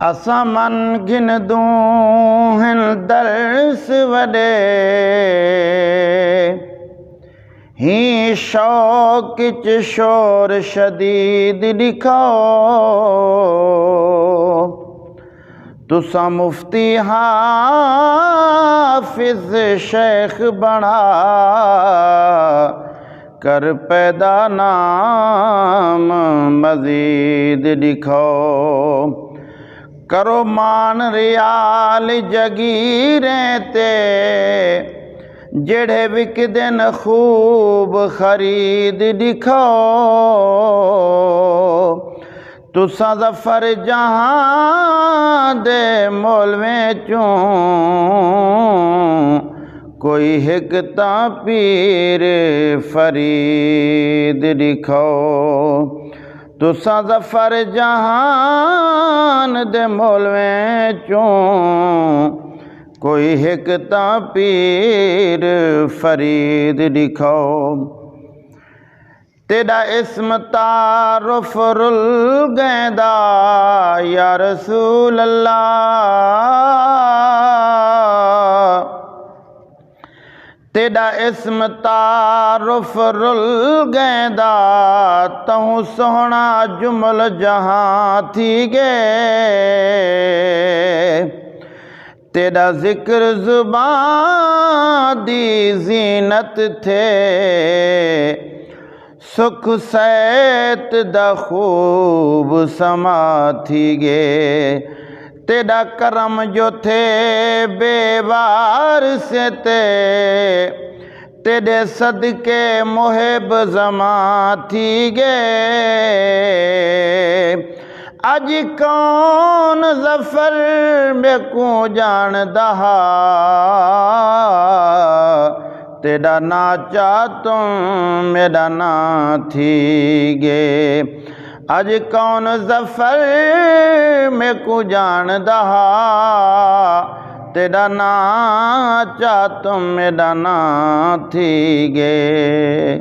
असां मन गिनदूं हिन दर्स वॾे ही शौक़ च शोर शदीद ॾिखो तुसां मुफ्ती हाफिज़ शेख बणा कर पैदा नाम मज़ीद ॾिखो करो मान रियाल जगीरें ते जेड़े विकदन खूब खरीद ॾिखो तुसां ज़फ़र जहां दे मोलवें चूं कोई हिक तां पीर फरीद ॾिखो तुसां ज़फ़र जहान दे मोलवें चूं कोई हिक तां पीर फरीद ॾिखो तेरा इस्म तारुफ रुल गैंदा या रसूल अल्लाह तेरा इस्म तारुफ रुल गैंदा तहूं सोहना जुमल जहां थी गए तेरा जिक्र जुबान दी जीनत थे सुख सैत दा खूब समा थी गे तेरा करम जो थे बेवार से तेरे सदके मुहिब जमा थी गए अज कौन ज़फ़र में को जानदा तेरा नाचा तुम मेरा ना थी गे अज कौन ज़फ़र में को जानदा तेरा नाचा तुम मेरा ना थी गे।